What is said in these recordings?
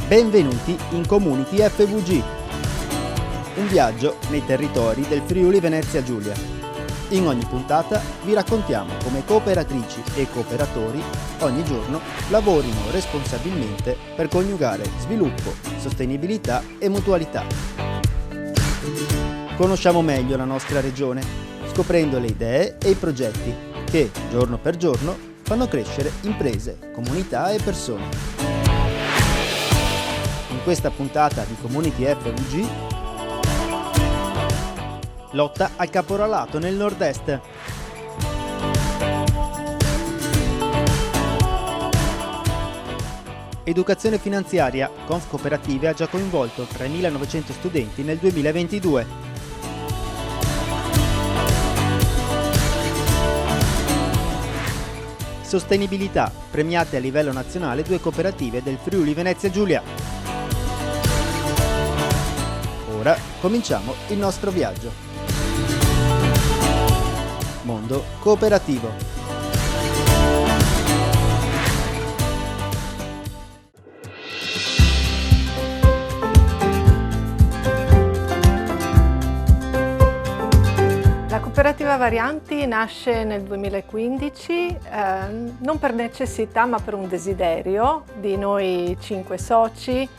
Benvenuti in Community FVG, un viaggio nei territori del Friuli Venezia Giulia. In ogni puntata vi raccontiamo come cooperatrici e cooperatori ogni giorno lavorino responsabilmente per coniugare sviluppo, sostenibilità e mutualità. Conosciamo meglio la nostra regione, scoprendo le idee e i progetti che, giorno per giorno, fanno crescere imprese, comunità e persone. In questa puntata di Community FVG, lotta al caporalato nel nord-est. Educazione finanziaria, Confcooperative ha già coinvolto 3.900 studenti nel 2022. Sostenibilità, premiate a livello nazionale 2 cooperative del Friuli Venezia Giulia. Ora cominciamo il nostro viaggio. Mondo cooperativo. La cooperativa Varianti nasce nel 2015 non per necessità ma per un desiderio di noi 5 soci,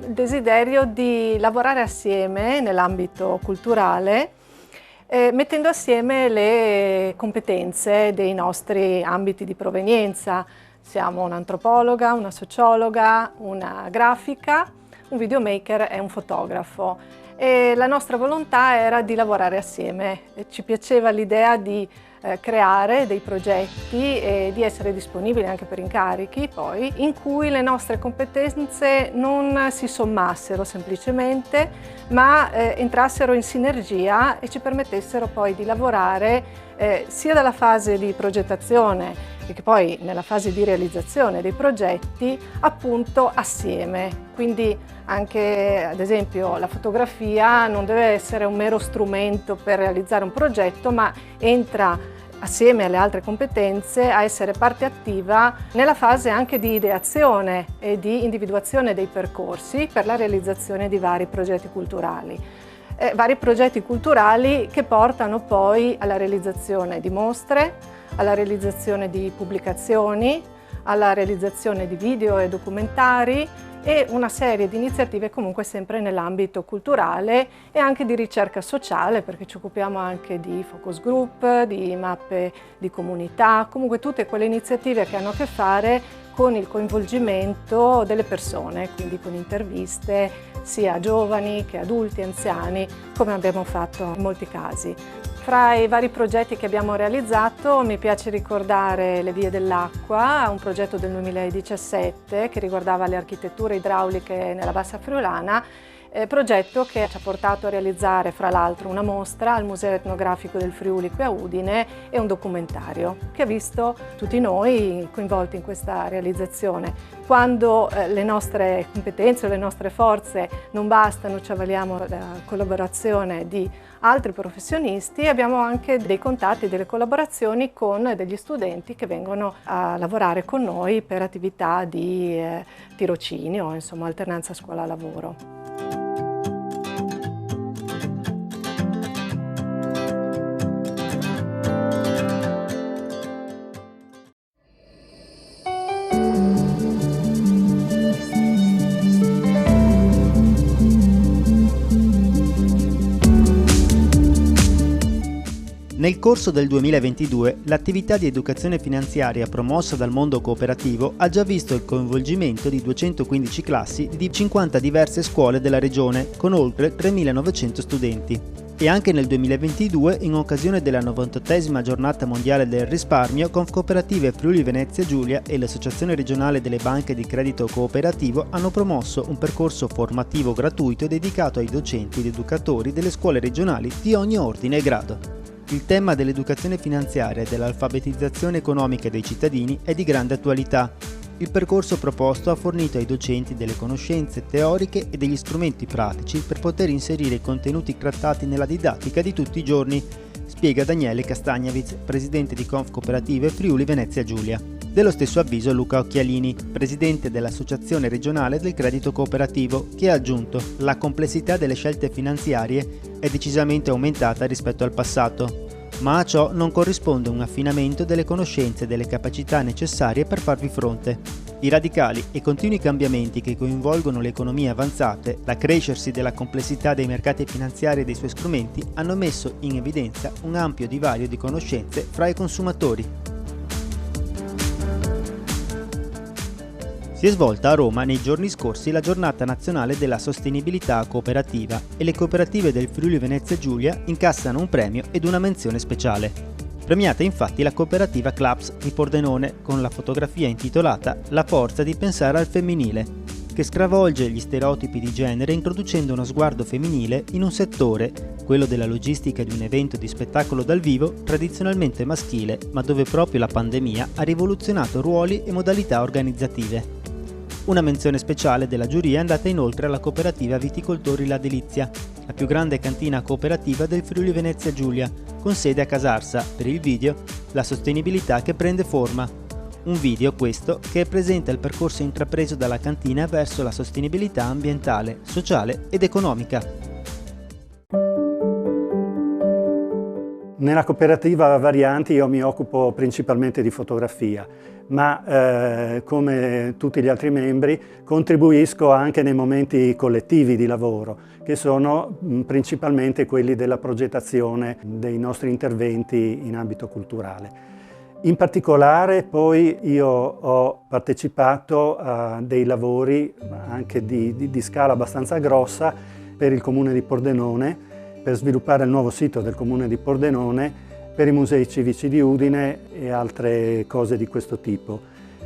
il desiderio di lavorare assieme nell'ambito culturale, mettendo assieme le competenze dei nostri ambiti di provenienza. Siamo un'antropologa, una sociologa, una grafica, un videomaker e un fotografo. E la nostra volontà era di lavorare assieme. Ci piaceva l'idea di creare dei progetti e di essere disponibili anche per incarichi poi, in cui le nostre competenze non si sommassero semplicemente, ma entrassero in sinergia e ci permettessero poi di lavorare sia dalla fase di progettazione che poi nella fase di realizzazione dei progetti appunto assieme. Quindi anche ad esempio la fotografia non deve essere un mero strumento per realizzare un progetto, ma entra assieme alle altre competenze a essere parte attiva nella fase anche di ideazione e di individuazione dei percorsi per la realizzazione di vari progetti culturali. Vari progetti culturali che portano poi alla realizzazione di mostre, alla realizzazione di pubblicazioni, alla realizzazione di video e documentari e una serie di iniziative comunque sempre nell'ambito culturale e anche di ricerca sociale, perché ci occupiamo anche di focus group, di mappe di comunità, comunque tutte quelle iniziative che hanno a che fare con il coinvolgimento delle persone, quindi con interviste sia giovani che adulti, anziani, come abbiamo fatto in molti casi. Fra i vari progetti che abbiamo realizzato mi piace ricordare Le Vie dell'Acqua, un progetto del 2017 che riguardava le architetture idrauliche nella Bassa Friulana, progetto che ci ha portato a realizzare fra l'altro una mostra al Museo Etnografico del Friuli qui a Udine e un documentario che ha visto tutti noi coinvolti in questa realizzazione. Quando le nostre competenze, le nostre forze non bastano, ci avvaliamo della collaborazione di altri professionisti e abbiamo anche dei contatti, delle collaborazioni con degli studenti che vengono a lavorare con noi per attività di tirocinio, insomma alternanza scuola-lavoro. Nel corso del 2022, l'attività di educazione finanziaria promossa dal mondo cooperativo ha già visto il coinvolgimento di 215 classi di 50 diverse scuole della regione, con oltre 3.900 studenti. E anche nel 2022, in occasione della 98esima giornata mondiale del risparmio, Confcooperative Friuli Venezia Giulia e l'Associazione regionale delle banche di credito cooperativo hanno promosso un percorso formativo gratuito dedicato ai docenti ed educatori delle scuole regionali di ogni ordine e grado. Il tema dell'educazione finanziaria e dell'alfabetizzazione economica dei cittadini è di grande attualità. Il percorso proposto ha fornito ai docenti delle conoscenze teoriche e degli strumenti pratici per poter inserire i contenuti trattati nella didattica di tutti i giorni, spiega Daniele Castagnaviz, presidente di Confcooperative Friuli Venezia Giulia. Dello stesso avviso Luca Occhialini, presidente dell'Associazione regionale del credito cooperativo, che ha aggiunto: la complessità delle scelte finanziarie è decisamente aumentata rispetto al passato, ma a ciò non corrisponde un affinamento delle conoscenze e delle capacità necessarie per farvi fronte. I radicali e continui cambiamenti che coinvolgono le economie avanzate, l'accrescersi della complessità dei mercati finanziari e dei suoi strumenti hanno messo in evidenza un ampio divario di conoscenze fra i consumatori. Si è svolta a Roma nei giorni scorsi la giornata nazionale della sostenibilità cooperativa e le cooperative del Friuli Venezia Giulia incassano un premio ed una menzione speciale. Premiata infatti la cooperativa Claps di Pordenone con la fotografia intitolata La forza di pensare al femminile, che stravolge gli stereotipi di genere introducendo uno sguardo femminile in un settore, quello della logistica di un evento di spettacolo dal vivo, tradizionalmente maschile, ma dove proprio la pandemia ha rivoluzionato ruoli e modalità organizzative. Una menzione speciale della giuria è andata inoltre alla cooperativa Viticoltori La Delizia, la più grande cantina cooperativa del Friuli Venezia Giulia, con sede a Casarsa, per il video La sostenibilità che prende forma. Un video questo che presenta il percorso intrapreso dalla cantina verso la sostenibilità ambientale, sociale ed economica. Nella cooperativa Varianti io mi occupo principalmente di fotografia, ma come tutti gli altri membri contribuisco anche nei momenti collettivi di lavoro, che sono principalmente quelli della progettazione dei nostri interventi in ambito culturale. In particolare poi io ho partecipato a dei lavori anche di scala abbastanza grossa per il Comune di Pordenone, per sviluppare il nuovo sito del Comune di Pordenone, per i musei civici di Udine e altre cose di questo tipo.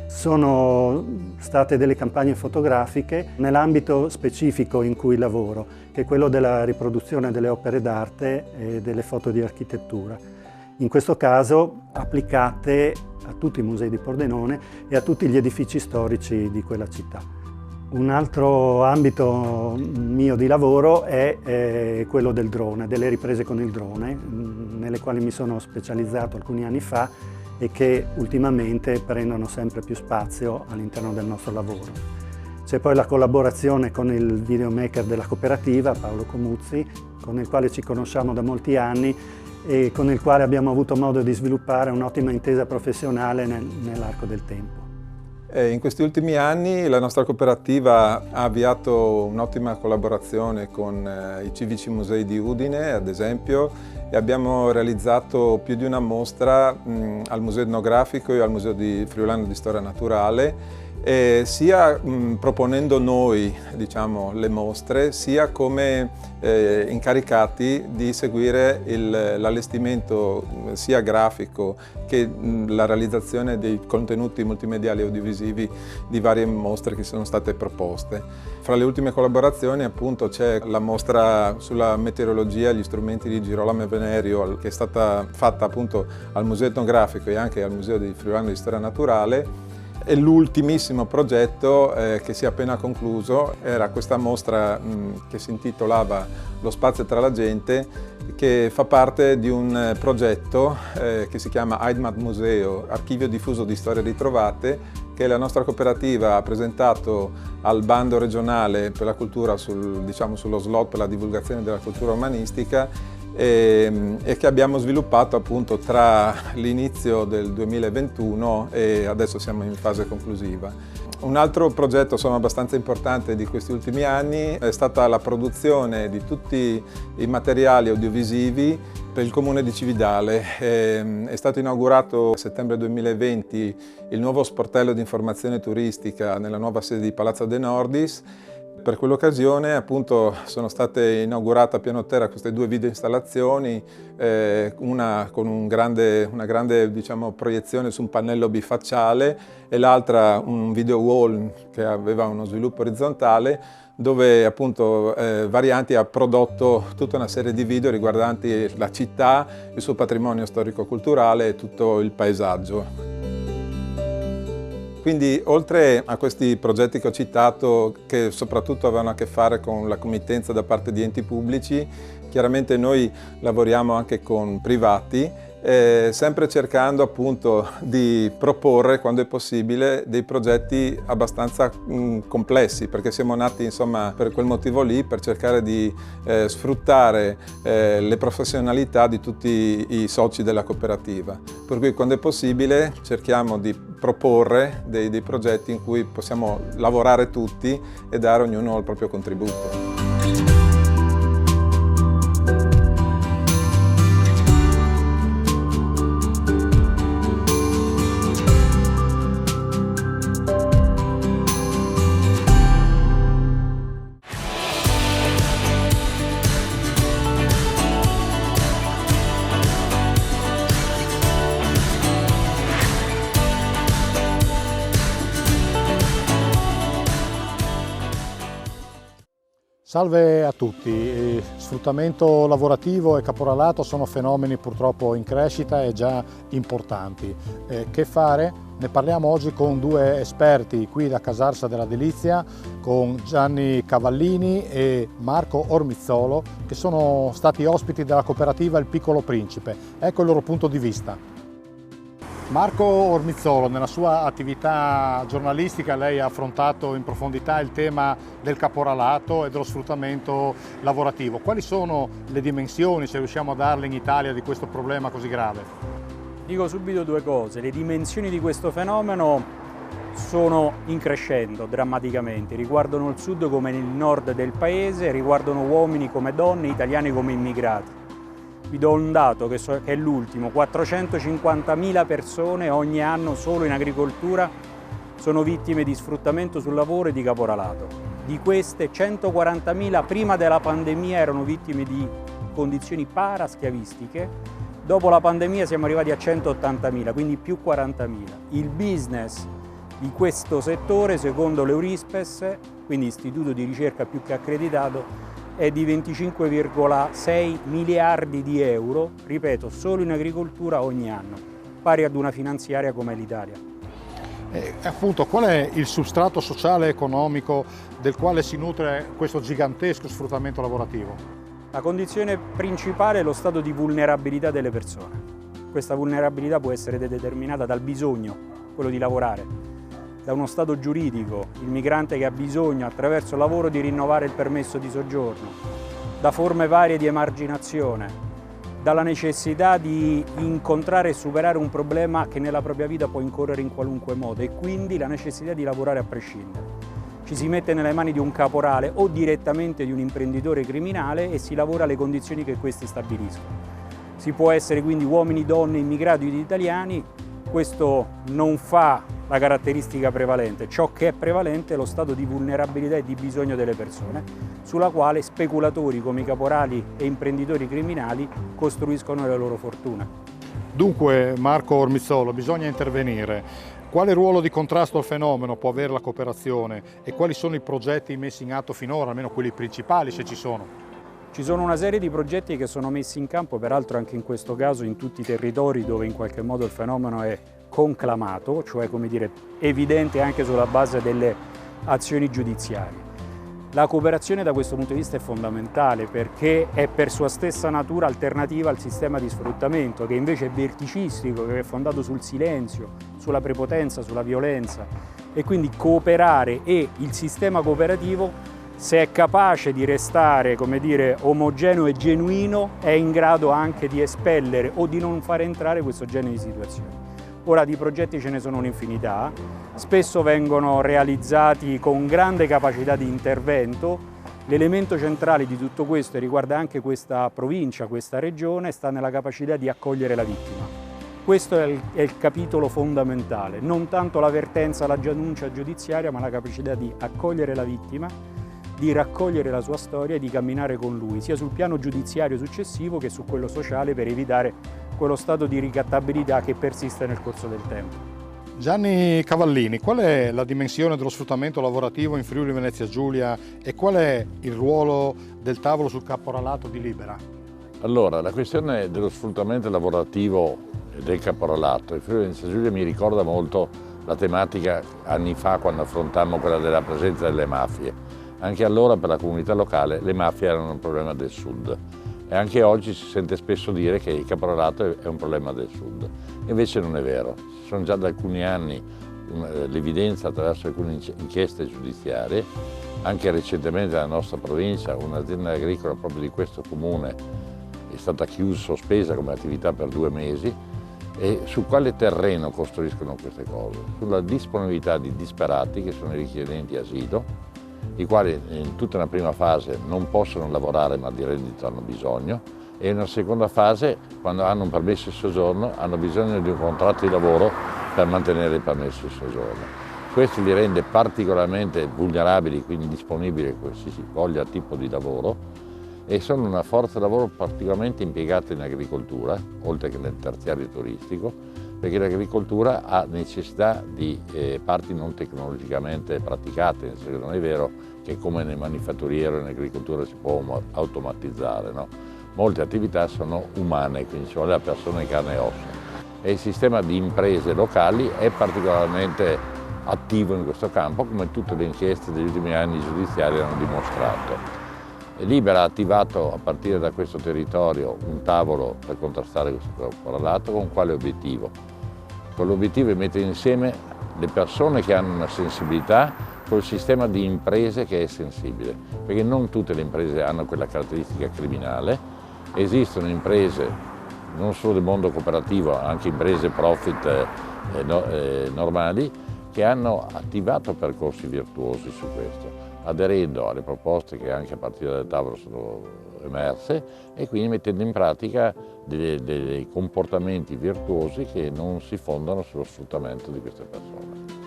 Sono state delle campagne fotografiche nell'ambito specifico in cui lavoro, che è quello della riproduzione delle opere d'arte e delle foto di architettura. In questo caso applicate a tutti i musei di Pordenone e a tutti gli edifici storici di quella città. Un altro ambito mio di lavoro è quello del drone, delle riprese con il drone, nelle quali mi sono specializzato alcuni anni fa e che ultimamente prendono sempre più spazio all'interno del nostro lavoro. C'è poi la collaborazione con il videomaker della cooperativa, Paolo Comuzzi, con il quale ci conosciamo da molti anni e con il quale abbiamo avuto modo di sviluppare un'ottima intesa professionale nell'arco del tempo. In questi ultimi anni la nostra cooperativa ha avviato un'ottima collaborazione con i civici musei di Udine, ad esempio, e abbiamo realizzato più di una mostra al Museo Etnografico e al Museo Friulano di Storia Naturale, sia proponendo noi, diciamo, le mostre, sia come incaricati di seguire l'allestimento sia grafico che la realizzazione dei contenuti multimediali e audiovisivi di varie mostre che sono state proposte. Fra le ultime collaborazioni appunto c'è la mostra sulla meteorologia e gli strumenti di Girolamo Venerio, che è stata fatta appunto al Museo Etnografico e anche al Museo di Friulano di Storia Naturale. E l'ultimissimo progetto che si è appena concluso era questa mostra che si intitolava Lo spazio tra la gente, che fa parte di un progetto che si chiama Heimat Museo, archivio diffuso di storie ritrovate, che la nostra cooperativa ha presentato al bando regionale per la cultura sullo slot per la divulgazione della cultura umanistica e che abbiamo sviluppato appunto tra l'inizio del 2021 e adesso siamo in fase conclusiva. Un altro progetto abbastanza importante di questi ultimi anni è stata la produzione di tutti i materiali audiovisivi per il Comune di Cividale. È stato inaugurato a settembre 2020 il nuovo sportello di informazione turistica nella nuova sede di Palazzo De Nordis. Per quell'occasione appunto sono state inaugurate a piano terra queste due video installazioni, una con una grande diciamo, proiezione su un pannello bifacciale e l'altra un video wall che aveva uno sviluppo orizzontale, dove appunto Varianti ha prodotto tutta una serie di video riguardanti la città, il suo patrimonio storico-culturale e tutto il paesaggio. Quindi oltre a questi progetti che ho citato, che soprattutto avevano a che fare con la committenza da parte di enti pubblici, chiaramente noi lavoriamo anche con privati sempre cercando appunto di proporre, quando è possibile, dei progetti abbastanza complessi, perché siamo nati insomma per quel motivo lì, per cercare di sfruttare le professionalità di tutti i soci della cooperativa. Per cui quando è possibile cerchiamo di proporre dei progetti in cui possiamo lavorare tutti e dare ognuno il proprio contributo. Salve a tutti, sfruttamento lavorativo e caporalato sono fenomeni purtroppo in crescita e già importanti. Che fare? Ne parliamo oggi con due esperti qui da Casarsa della Delizia, con Gianni Cavallini e Marco Ormizzolo, che sono stati ospiti della cooperativa Il Piccolo Principe. Ecco il loro punto di vista. Marco Ormizzolo, nella sua attività giornalistica lei ha affrontato in profondità il tema del caporalato e dello sfruttamento lavorativo. Quali sono le dimensioni, se riusciamo a darle in Italia, di questo problema così grave? Dico subito due cose. Le dimensioni di questo fenomeno sono in crescendo drammaticamente, riguardano il sud come il nord del paese, riguardano uomini come donne, italiani come immigrati. Vi do un dato che è l'ultimo: 450.000 persone ogni anno solo in agricoltura sono vittime di sfruttamento sul lavoro e di caporalato. Di queste 140.000 prima della pandemia erano vittime di condizioni paraschiavistiche, dopo la pandemia siamo arrivati a 180.000, quindi più 40.000. Il business di questo settore, secondo l'Eurispes, quindi istituto di ricerca più che accreditato, è di 25,6 miliardi di euro, ripeto, solo in agricoltura ogni anno, pari ad una finanziaria come l'Italia. Appunto, qual è il substrato sociale e economico del quale si nutre questo gigantesco sfruttamento lavorativo? La condizione principale è lo stato di vulnerabilità delle persone. Questa vulnerabilità può essere determinata dal bisogno, quello di lavorare, da uno stato giuridico, il migrante che ha bisogno attraverso il lavoro di rinnovare il permesso di soggiorno, da forme varie di emarginazione, dalla necessità di incontrare e superare un problema che nella propria vita può incorrere in qualunque modo, e quindi la necessità di lavorare a prescindere. Ci si mette nelle mani di un caporale o direttamente di un imprenditore criminale e si lavora alle condizioni che questi stabiliscono. Si può essere quindi uomini, donne, immigrati ed italiani. Questo non fa la caratteristica prevalente. Ciò che è prevalente è lo stato di vulnerabilità e di bisogno delle persone, sulla quale speculatori come i caporali e imprenditori criminali costruiscono le loro fortune. Dunque, Marco Ormizzolo, bisogna intervenire. Quale ruolo di contrasto al fenomeno può avere la cooperazione e quali sono i progetti messi in atto finora, almeno quelli principali, se ci sono? Ci sono una serie di progetti che sono messi in campo, peraltro anche in questo caso in tutti i territori dove in qualche modo il fenomeno è conclamato, cioè come dire evidente anche sulla base delle azioni giudiziarie. La cooperazione da questo punto di vista è fondamentale perché è per sua stessa natura alternativa al sistema di sfruttamento, che invece è verticistico, che è fondato sul silenzio, sulla prepotenza, sulla violenza, e quindi cooperare e il sistema cooperativo, se è capace di restare, come dire, omogeneo e genuino, è in grado anche di espellere o di non far entrare questo genere di situazioni. Ora, di progetti ce ne sono un'infinità, spesso vengono realizzati con grande capacità di intervento. L'elemento centrale di tutto questo, e riguarda anche questa provincia, questa regione, sta nella capacità di accogliere la vittima. Questo è il capitolo fondamentale, non tanto la vertenza, la denuncia giudiziaria, ma la capacità di accogliere la vittima, di raccogliere la sua storia e di camminare con lui, sia sul piano giudiziario successivo che su quello sociale, per evitare quello stato di ricattabilità che persiste nel corso del tempo. Gianni Cavallini, qual è la dimensione dello sfruttamento lavorativo in Friuli Venezia Giulia e qual è il ruolo del tavolo sul caporalato di Libera? Allora, la questione dello sfruttamento lavorativo e del caporalato in Friuli Venezia Giulia mi ricorda molto la tematica anni fa quando affrontammo quella della presenza delle mafie. Anche allora per la comunità locale le mafie erano un problema del sud. E anche oggi si sente spesso dire che il caporalato è un problema del Sud. Invece non è vero. Ci sono già da alcuni anni l'evidenza attraverso alcune inchieste giudiziarie. Anche recentemente nella nostra provincia un'azienda agricola proprio di questo comune è stata chiusa, sospesa come attività per 2 mesi. E su quale terreno costruiscono queste cose? Sulla disponibilità di disperati che sono i richiedenti asilo, i quali in tutta una prima fase non possono lavorare ma di reddito hanno bisogno, e in una seconda fase, quando hanno un permesso di soggiorno, hanno bisogno di un contratto di lavoro per mantenere il permesso di soggiorno. Questo li rende particolarmente vulnerabili, quindi disponibili a qualsiasi voglia tipo di lavoro, e sono una forza lavoro particolarmente impiegata in agricoltura, oltre che nel terziario turistico, perché l'agricoltura ha necessità di parti non tecnologicamente praticate, nel senso che non è vero che come nel manifatturiero in agricoltura si può automatizzare, no? Molte attività sono umane, quindi ci vuole la persona in carne e ossa. E il sistema di imprese locali è particolarmente attivo in questo campo, come tutte le inchieste degli ultimi anni giudiziari hanno dimostrato. Libera ha attivato a partire da questo territorio un tavolo per contrastare questo caporalato. Con quale obiettivo? Con l'obiettivo di mettere insieme le persone che hanno una sensibilità col sistema di imprese che è sensibile, perché non tutte le imprese hanno quella caratteristica criminale. Esistono imprese, non solo del mondo cooperativo, anche imprese profit normali, che hanno attivato percorsi virtuosi su questo, aderendo alle proposte che anche a partire dal tavolo sono emerse, e quindi mettendo in pratica dei comportamenti virtuosi che non si fondano sullo sfruttamento di queste persone.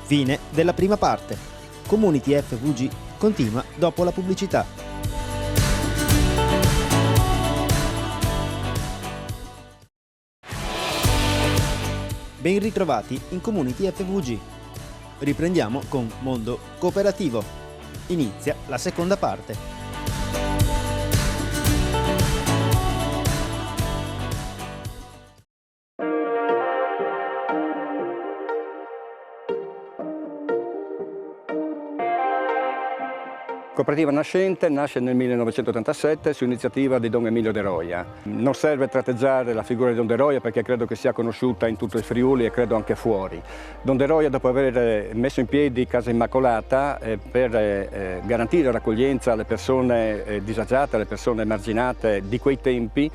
Fine della prima parte. Community FVG continua dopo la pubblicità. Ben ritrovati in Community FVG. Riprendiamo con Mondo Cooperativo. Inizia la seconda parte. Cooperativa Nascente nasce nel 1987 su iniziativa di Don Emilio De Roia. Non serve tratteggiare la figura di Don De Roia perché credo che sia conosciuta in tutto il Friuli e credo anche fuori. Don De Roia, dopo aver messo in piedi Casa Immacolata per garantire l'accoglienza alle persone disagiate, alle persone emarginate di quei tempi,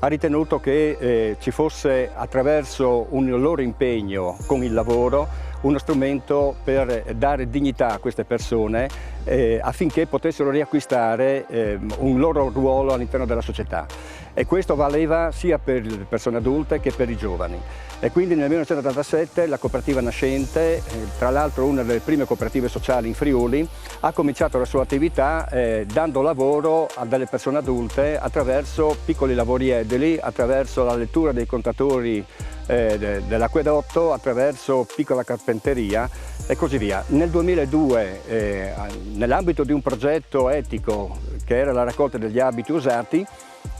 ha ritenuto che ci fosse, attraverso un loro impegno con il lavoro, uno strumento per dare dignità a queste persone affinché potessero riacquistare un loro ruolo all'interno della società. E questo valeva sia per le persone adulte che per i giovani. E quindi nel 1987 la Cooperativa Nascente, tra l'altro una delle prime cooperative sociali in Friuli, ha cominciato la sua attività dando lavoro a delle persone adulte attraverso piccoli lavori edili, attraverso la lettura dei contatori dell'acquedotto, attraverso piccola carpenteria e così via. Nel 2002, nell'ambito di un progetto etico che era la raccolta degli abiti usati,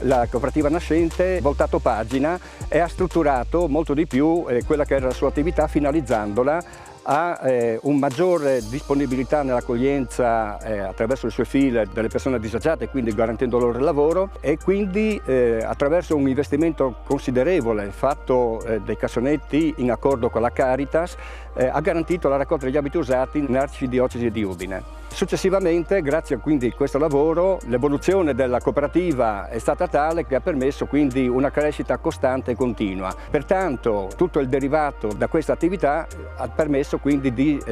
la Cooperativa Nascente ha voltato pagina e ha strutturato molto di più quella che era la sua attività, finalizzandola a un maggiore disponibilità nell'accoglienza attraverso le sue file delle persone disagiate, quindi garantendo loro il lavoro, e quindi attraverso un investimento considerevole fatto dei cassonetti in accordo con la Caritas ha garantito la raccolta degli abiti usati nell'arcidiocesi di Udine. Successivamente, grazie quindi a questo lavoro, l'evoluzione della cooperativa è stata tale che ha permesso quindi una crescita costante e continua. Pertanto tutto il derivato da questa attività ha permesso quindi di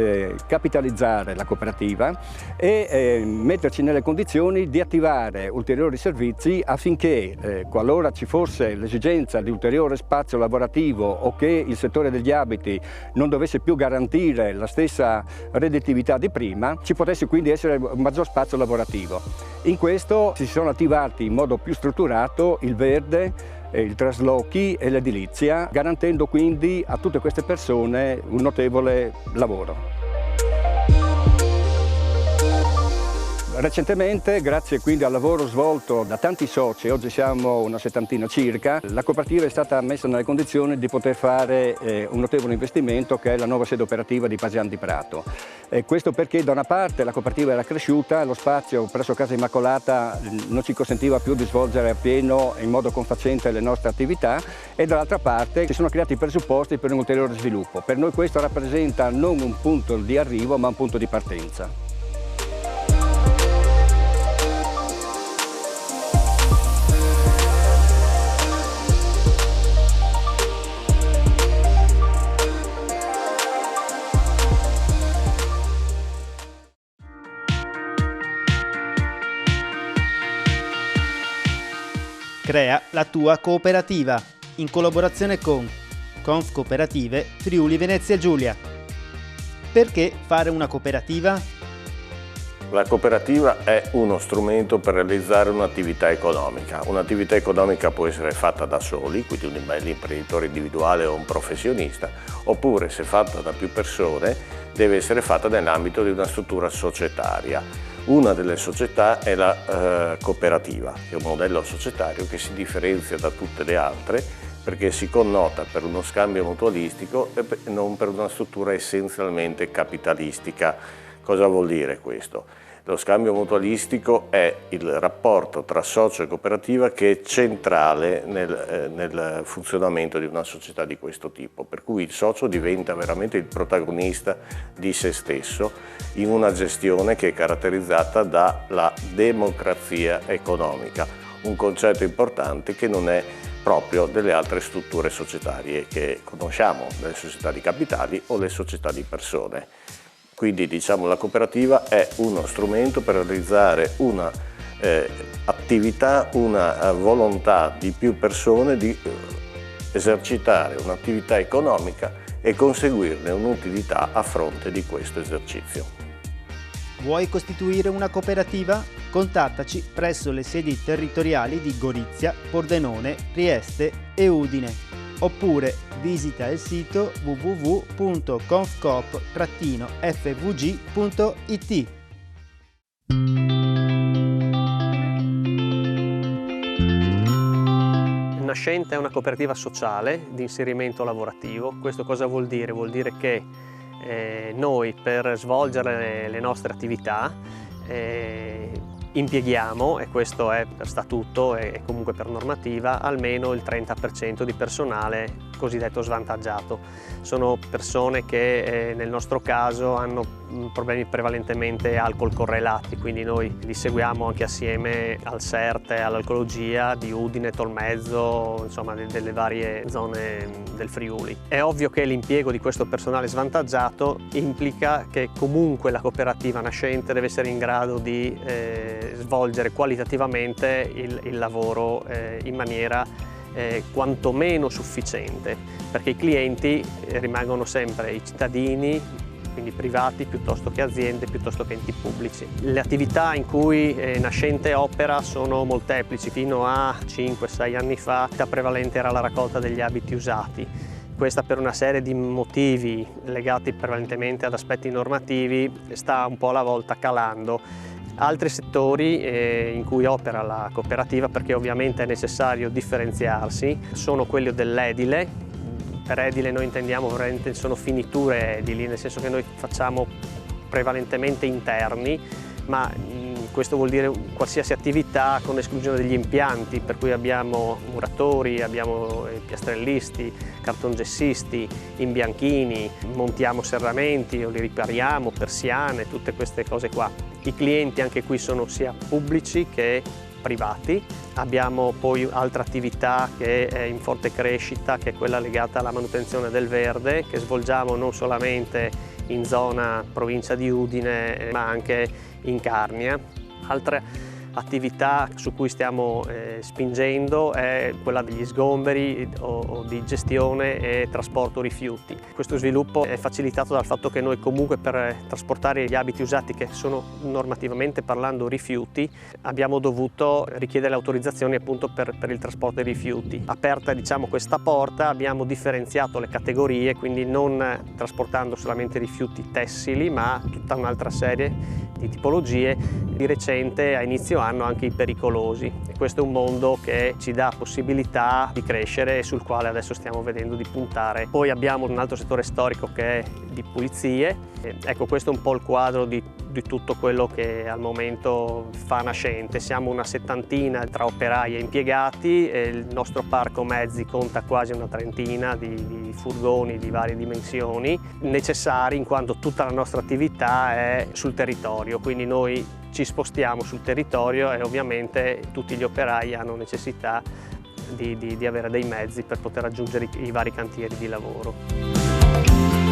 capitalizzare la cooperativa e metterci nelle condizioni di attivare ulteriori servizi affinché qualora ci fosse l'esigenza di ulteriore spazio lavorativo o che il settore degli abiti non dovesse più garantire la stessa redditività di prima, ci potesse quindi essere un maggior spazio lavorativo. In questo si sono attivati in modo più strutturato il verde, il traslochi e l'edilizia, garantendo quindi a tutte queste persone un notevole lavoro. Recentemente, grazie quindi al lavoro svolto da tanti soci, oggi siamo una settantina circa, la cooperativa è stata messa nelle condizioni di poter fare un notevole investimento che è la nuova sede operativa di Pasian di Prato. Questo perché da una parte la cooperativa era cresciuta, lo spazio presso Casa Immacolata non ci consentiva più di svolgere appieno in modo confacente le nostre attività e dall'altra parte si sono creati i presupposti per un ulteriore sviluppo. Per noi questo rappresenta non un punto di arrivo ma un punto di partenza. Crea la tua cooperativa in collaborazione con Confcooperative Friuli Venezia Giulia. Perché fare una cooperativa? La cooperativa è uno strumento per realizzare un'attività economica. Un'attività economica può essere fatta da soli, quindi un imprenditore individuale o un professionista, oppure se fatta da più persone deve essere fatta nell'ambito di una struttura societaria. Una delle società è la cooperativa, che è un modello societario che si differenzia da tutte le altre perché si connota per uno scambio mutualistico e non per una struttura essenzialmente capitalistica. Cosa vuol dire questo? Lo scambio mutualistico è il rapporto tra socio e cooperativa che è centrale nel funzionamento di una società di questo tipo, per cui il socio diventa veramente il protagonista di se stesso in una gestione che è caratterizzata dalla democrazia economica, un concetto importante che non è proprio delle altre strutture societarie che conosciamo, le società di capitali o le società di persone. Quindi diciamo la cooperativa è uno strumento per realizzare una attività, una volontà di più persone di esercitare un'attività economica e conseguirne un'utilità a fronte di questo esercizio. Vuoi costituire una cooperativa? Contattaci presso le sedi territoriali di Gorizia, Pordenone, Trieste e Udine. Oppure visita il sito www.confcoop-fvg.it. Nascente è una cooperativa sociale di inserimento lavorativo. Questo cosa vuol dire? Vuol dire che noi per svolgere le nostre attività impieghiamo, e questo è per statuto e comunque per normativa, almeno il 30% di personale cosiddetto svantaggiato. Sono persone che nel nostro caso hanno problemi prevalentemente alcol correlati, quindi noi li seguiamo anche assieme al CERT e all'alcologia di Udine, Tolmezzo, insomma delle varie zone del Friuli. È ovvio che l'impiego di questo personale svantaggiato implica che comunque la cooperativa nascente deve essere in grado di svolgere qualitativamente il lavoro in maniera quantomeno sufficiente, perché i clienti rimangono sempre i cittadini, quindi privati piuttosto che aziende, piuttosto che enti pubblici. Le attività in cui Nascente opera sono molteplici. Fino a 5-6 anni fa la prevalente era la raccolta degli abiti usati. Questa per una serie di motivi legati prevalentemente ad aspetti normativi sta un po' alla volta calando. Altri settori in cui opera la cooperativa, perché ovviamente è necessario differenziarsi, sono quelli dell'edile. Per edile noi intendiamo veramente sono finiture edili, nel senso che noi facciamo prevalentemente interni, ma questo vuol dire qualsiasi attività con esclusione degli impianti, per cui abbiamo muratori, abbiamo piastrellisti, cartongessisti, imbianchini, montiamo serramenti o li ripariamo, persiane, tutte queste cose qua. I clienti anche qui sono sia pubblici che privati. Abbiamo poi altra attività che è in forte crescita, che è quella legata alla manutenzione del verde, che svolgiamo non solamente in zona provincia di Udine, ma anche in Carnia. Altre attività su cui stiamo spingendo è quella degli sgomberi o di gestione e trasporto rifiuti. Questo sviluppo è facilitato dal fatto che noi comunque per trasportare gli abiti usati, che sono normativamente parlando rifiuti, abbiamo dovuto richiedere le autorizzazioni appunto per il trasporto dei rifiuti. Aperta diciamo questa porta abbiamo differenziato le categorie, quindi non trasportando solamente rifiuti tessili ma tutta un'altra serie di tipologie di recente a inizio anno anche i pericolosi, e questo è un mondo che ci dà possibilità di crescere e sul quale adesso stiamo vedendo di puntare. Poi abbiamo un altro settore storico che è di pulizie. Ecco, questo è un po' il quadro di tutto quello che al momento fa nascente. Siamo una settantina tra operai e impiegati e il nostro parco mezzi conta quasi una trentina di furgoni di varie dimensioni necessari, in quanto tutta la nostra attività è sul territorio, quindi noi ci spostiamo sul territorio e ovviamente tutti gli operai hanno necessità di avere dei mezzi per poter raggiungere i vari cantieri di lavoro.